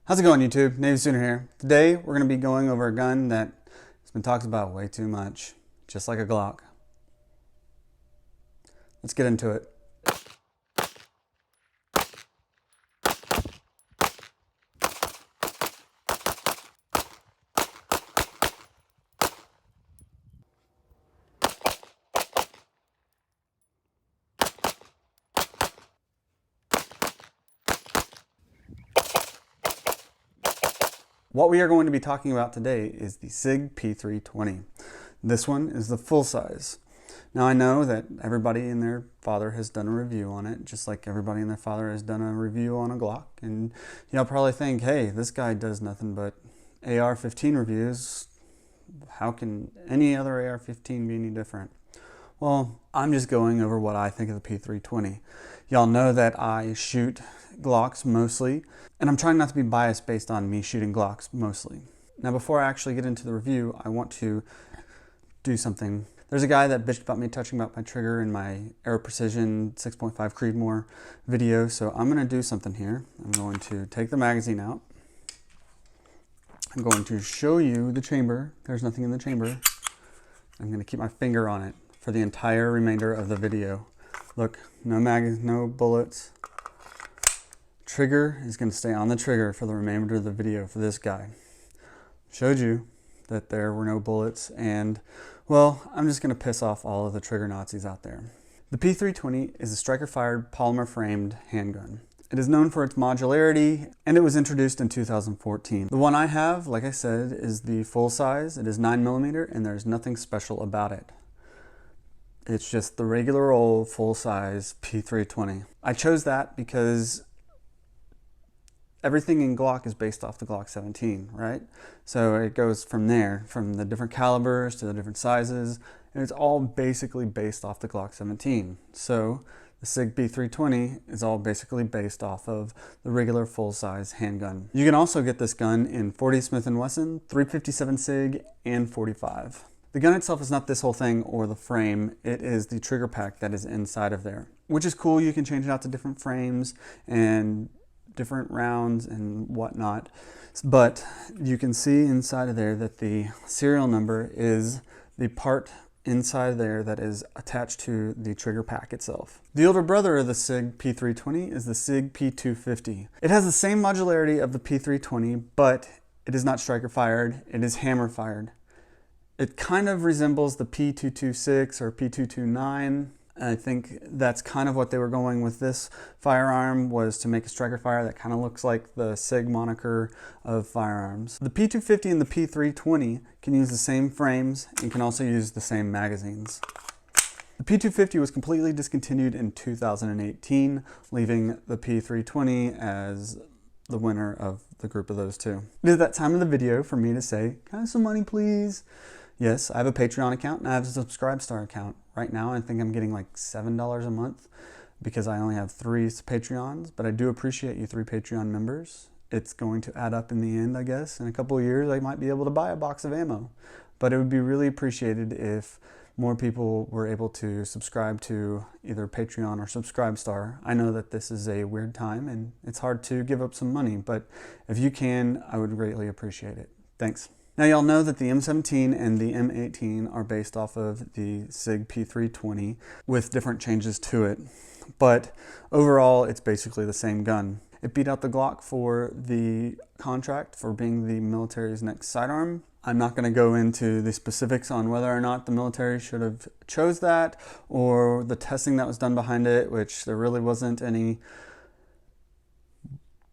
How's it going, YouTube? Navysooner here. Today we're going to be going over a gun that has been talked about way too much, just like a Glock. Let's get into it. What we are going to be talking about today is the Sig P320. This one is the full size. Now I know that everybody and their father has done a review on it, just like everybody and their father has done a review on a Glock. And you'll probably think, hey, this guy does nothing but AR-15 reviews. How can any other AR-15 be any different? Well, I'm just going over what I think of the P320. Y'all know that I shoot Glocks mostly, and I'm trying not to be biased based on me shooting Glocks mostly. Now, before I actually get into the review, I want to do something. There's a guy that bitched about me touching about my trigger in my Aero Precision 6.5 Creedmoor video, so I'm going to do something here. I'm going to take the magazine out. I'm going to show you the chamber. There's nothing in the chamber. I'm going to keep my finger on it for the entire remainder of the video. Look, no bullets. Trigger is going to stay on the trigger for the remainder of the video for this guy. Showed you that there were no bullets, and well, I'm just going to piss off all of the trigger Nazis out there. The P320 is a striker-fired polymer-framed handgun. It is known for its modularity, and it was introduced in 2014. The one I have, like I said, is the full size. It is 9mm, and there's nothing special about it. It's just the regular old full-size P320. I chose that because everything in Glock is based off the Glock 17, right? So it goes from there, from the different calibers to the different sizes, and it's all basically based off the Glock 17. So the Sig P320 is all basically based off of the regular full-size handgun. You can also get this gun in .40 Smith & Wesson, .357 Sig, and .45. The gun itself is not this whole thing or the frame, it is the trigger pack that is inside of there, which is cool. You can change it out to different frames and different rounds and whatnot, but you can see inside of there that the serial number is the part inside there that is attached to the trigger pack itself. The older brother of the Sig P320 is the Sig P250. It has the same modularity of the P320, but it is not striker fired, it is hammer fired. It kind of resembles the P226 or P229. I think that's kind of what they were going with this firearm, was to make a striker fire that kind of looks like the Sig moniker of firearms. The P250 and the P320 can use the same frames and can also use the same magazines. The P250 was completely discontinued in 2018, leaving the P320 as the winner of the group of those two. It is that time of the video for me to say, can I have some money, please? Yes, I have a Patreon account and I have a Subscribestar account. Right now, I think I'm getting like $7 a month because I only have 3 Patreons, but I do appreciate you 3 Patreon members. It's going to add up in the end, I guess. In a couple of years, I might be able to buy a box of ammo, but it would be really appreciated if more people were able to subscribe to either Patreon or Subscribestar. I know that this is a weird time and it's hard to give up some money, but if you can, I would greatly appreciate it. Thanks. Now y'all know that the M17 and the M18 are based off of the Sig P320 with different changes to it, but overall it's basically the same gun. It beat out the Glock for the contract for being the military's next sidearm. I'm not going to go into the specifics on whether or not the military should have chose that or the testing that was done behind it, which there really wasn't any.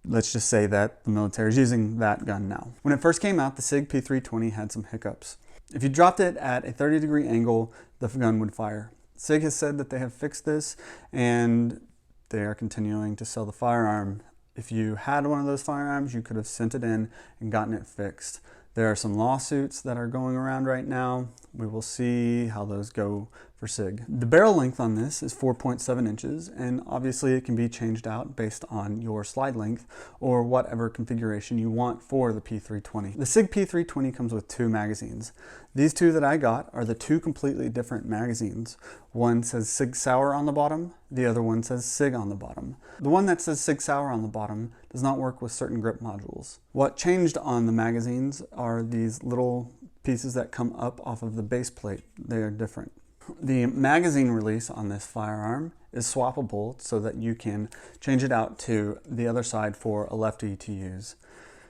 Let's just say that the military is using that gun now. When it first came out, the Sig P320 had some hiccups. If you dropped it at a 30-degree angle, the gun would fire. Sig has said that they have fixed this and they are continuing to sell the firearm. If you had one of those firearms, you could have sent it in and gotten it fixed. There are some lawsuits that are going around right now. We will see how those go for Sig. The barrel length on this is 4.7 inches, and obviously it can be changed out based on your slide length or whatever configuration you want for the P320. The Sig P320 comes with 2 magazines. These 2 that I got are the 2 completely different magazines. One says Sig Sauer on the bottom, the other one says Sig on the bottom. The one that says Sig Sauer on the bottom does not work with certain grip modules. What changed on the magazines are these little pieces that come up off of the base plate. They are different. The magazine release on this firearm is swappable so that you can change it out to the other side for a lefty to use.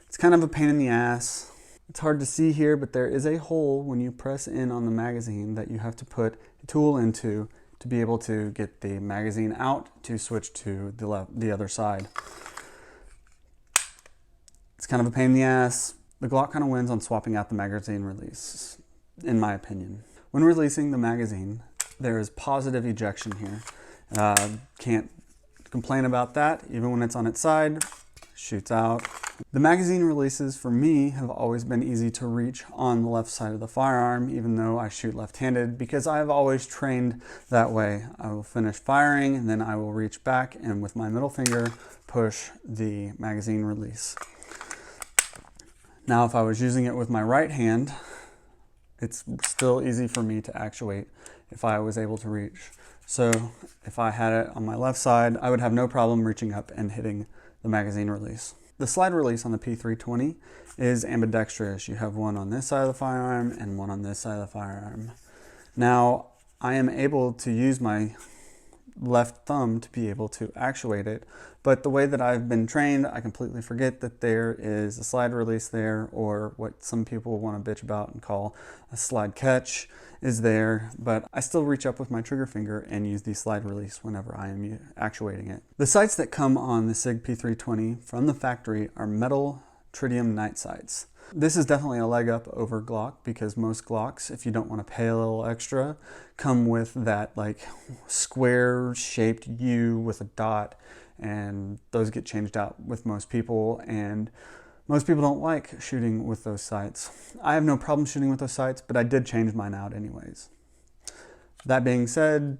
It's kind of a pain in the ass. It's hard to see here, but there is a hole when you press in on the magazine that you have to put a tool into to be able to get the magazine out to switch to the other side. It's kind of a pain in the ass. The Glock kind of wins on swapping out the magazine release, in my opinion. When releasing the magazine, there is positive ejection here. Can't complain about that. Even when it's on its side, shoots out. The magazine releases for me have always been easy to reach on the left side of the firearm, even though I shoot left-handed, because I've always trained that way. I will finish firing and then I will reach back and with my middle finger push the magazine release. Now if I was using it with my right hand, it's still easy for me to actuate if I was able to reach. So if I had it on my left side, I would have no problem reaching up and hitting the magazine release. The slide release on the P320 is ambidextrous. You have one on this side of the firearm and one on this side of the firearm. Now, I am able to use my left thumb to be able to actuate it, but the way that I've been trained, I completely forget that there is a slide release there, or what some people want to bitch about and call a slide catch is there, but I still reach up with my trigger finger and use the slide release whenever I am actuating it. The sights that come on the Sig P320 from the factory are metal tritium night sights. This is definitely a leg up over Glock, because most Glocks, if you don't want to pay a little extra, come with that like square shaped U with a dot, and those get changed out with most people, and most people don't like shooting with those sights. I have no problem shooting with those sights, but I did change mine out anyways. That being said,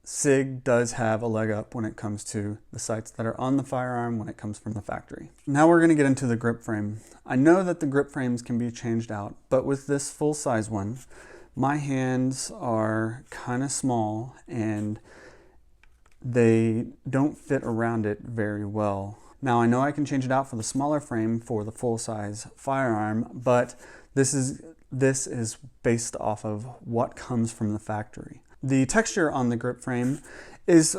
Sig does have a leg up when it comes to the sights that are on the firearm when it comes from the factory. Now we're going to get into the grip frame. I know that the grip frames can be changed out, but with this full size one, my hands are kind of small and they don't fit around it very well. Now I know I can change it out for the smaller frame for the full size firearm, but this is based off of what comes from the factory. The texture on the grip frame is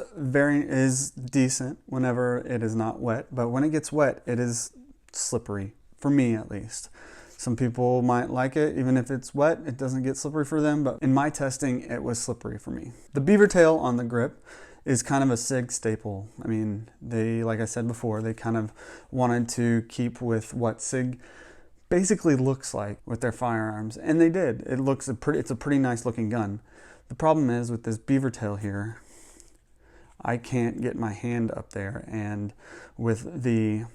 decent whenever it is not wet, but when it gets wet, it is slippery, for me at least. Some people might like it, even if it's wet, it doesn't get slippery for them, but in my testing, it was slippery for me. The beaver tail on the grip is kind of a Sig staple. I mean, they, like I said before, they kind of wanted to keep with what Sig basically looks like with their firearms, and they did. It's a pretty nice looking gun. The problem is with this beaver tail here, I can't get my hand up there, and with the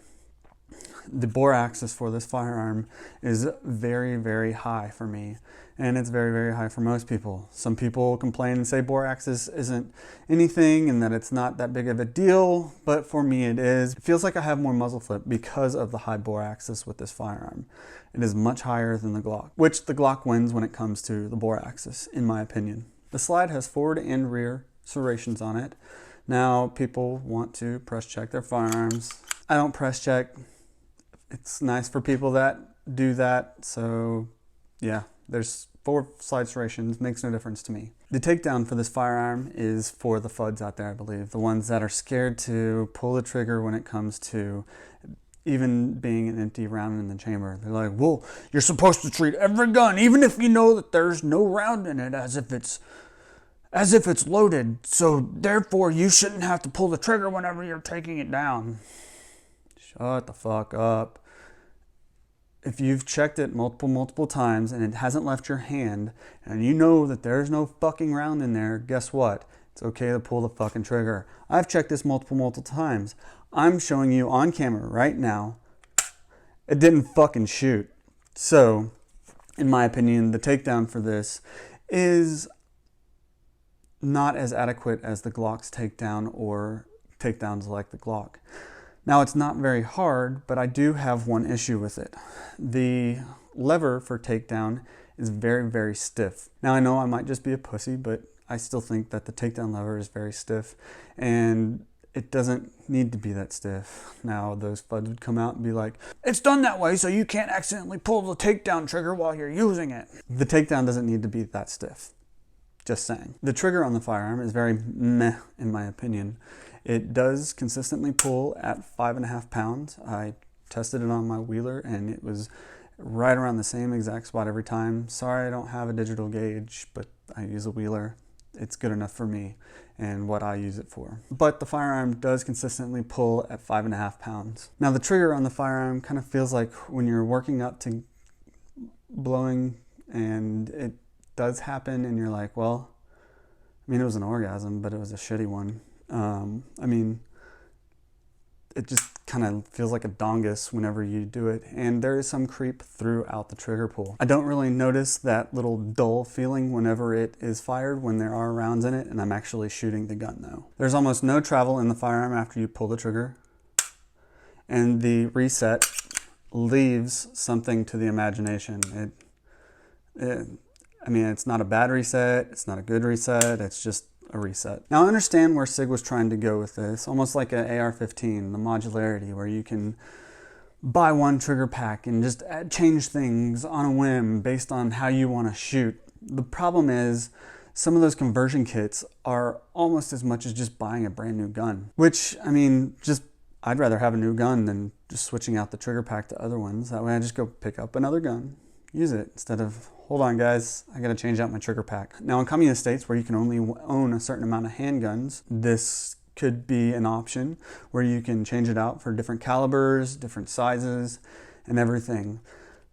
bore axis for this firearm is very, very high for me, and it's very, very high for most people. Some people complain and say bore axis isn't anything and that it's not that big of a deal, but for me it is. It feels like I have more muzzle flip because of the high bore axis with this firearm. It is much higher than the Glock, which the Glock wins when it comes to the bore axis, in my opinion. The slide has forward and rear serrations on it. Now people want to press check their firearms. I don't press check. It's nice for people that do that, so yeah, there's 4 slide serrations, makes no difference to me. The takedown for this firearm is for the FUDs out there, I believe, the ones that are scared to pull the trigger when it comes to even being an empty round in the chamber. They're like, well, you're supposed to treat every gun, even if you know that there's no round in it, as if it's loaded, so therefore you shouldn't have to pull the trigger whenever you're taking it down. Shut the fuck up. If you've checked it multiple times and it hasn't left your hand, and you know that there's no fucking round in there, guess what? It's okay to pull the fucking trigger. I've checked this multiple times. I'm showing you on camera right now. It didn't fucking shoot. So, in my opinion, the takedown for this is not as adequate as the Glock's takedown or takedowns like the Glock. Now, it's not very hard, but I do have one issue with it. The lever for takedown is very, very stiff. Now, I know I might just be a pussy, but I still think that the takedown lever is very stiff, and it doesn't need to be that stiff. Now, those FUDs would come out and be like, it's done that way so you can't accidentally pull the takedown trigger while you're using it. The takedown doesn't need to be that stiff. Just saying. The trigger on the firearm is very meh, in my opinion. It does consistently pull at 5.5 pounds. I tested it on my wheeler and it was right around the same exact spot every time. Sorry I don't have a digital gauge, but I use a wheeler. It's good enough for me and what I use it for. But the firearm does consistently pull at 5.5 pounds. Now, the trigger on the firearm kind of feels like when you're working up to blowing and it does happen and you're like, well, I mean, it was an orgasm, but it was a shitty one. I mean, it just kind of feels like a dongus whenever you do it, and there is some creep throughout the trigger pull. I don't really notice that little dull feeling whenever it is fired when there are rounds in it and I'm actually shooting the gun though. There's almost no travel in the firearm after you pull the trigger, and the reset leaves something to the imagination. I mean, it's not a bad reset, it's not a good reset, it's just a reset. Now, I understand where Sig was trying to go with this, almost like an AR-15, the modularity, where you can buy one trigger pack and just change things on a whim based on how you want to shoot. The problem is, some of those conversion kits are almost as much as just buying a brand new gun, which, I mean, I'd rather have a new gun than just switching out the trigger pack to other ones. That way I just go pick up another gun, use it, instead of, hold on guys, I gotta change out my trigger pack. Now, in communist states where you can only own a certain amount of handguns, this could be an option where you can change it out for different calibers, different sizes, and everything.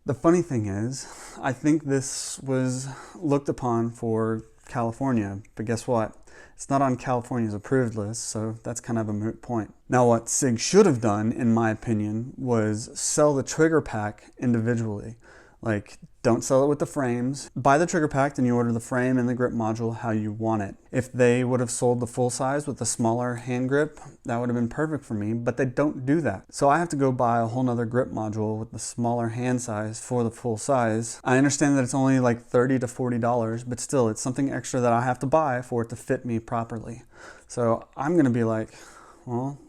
The funny thing is, I think this was looked upon for California, but guess what? It's not on California's approved list, so that's kind of a moot point. Now, what Sig should have done, in my opinion, was sell the trigger pack individually. Like, don't sell it with the frames. Buy the trigger pack and you order the frame and the grip module how you want it. If they would have sold the full size with the smaller hand grip, that would have been perfect for me, but they don't do that. So I have to go buy a whole nother grip module with the smaller hand size for the full size. I understand that it's only like $30 to $40, but still, it's something extra that I have to buy for it to fit me properly. So I'm gonna be like, well,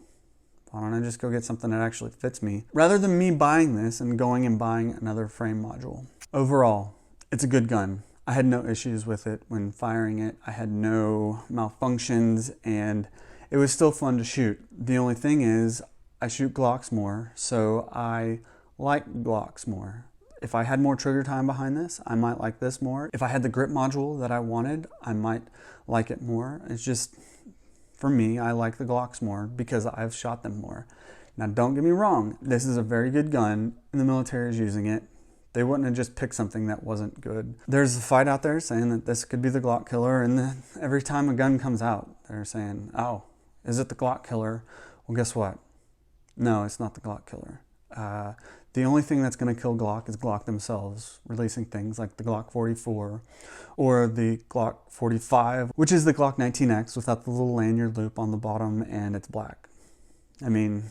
why don't I just go get something that actually fits me, rather than me buying this and going and buying another frame module. Overall, it's a good gun. I had no issues with it when firing it. I had no malfunctions, and it was still fun to shoot. The only thing is, I shoot Glocks more, so I like Glocks more. If I had more trigger time behind this, I might like this more. If I had the grip module that I wanted, I might like it more. It's just, for me, I like the Glocks more because I've shot them more. Now, don't get me wrong, this is a very good gun, and the military is using it. They wouldn't have just picked something that wasn't good. There's a fight out there saying that this could be the Glock killer, and then every time a gun comes out, they're saying, oh, is it the Glock killer? Well, guess what? No, it's not the Glock killer. The only thing that's going to kill Glock is Glock themselves, releasing things like the Glock 44 or the Glock 45, which is the Glock 19X without the little lanyard loop on the bottom and it's black. I mean,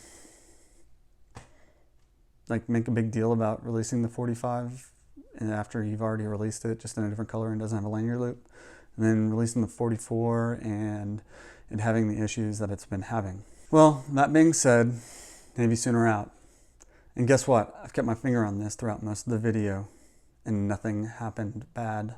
like, make a big deal about releasing the 45 and after you've already released it just in a different color and doesn't have a lanyard loop, and then releasing the 44 and it having the issues that it's been having. Well, that being said, Navysooner out. And guess what? I've kept my finger on this throughout most of the video and nothing happened bad.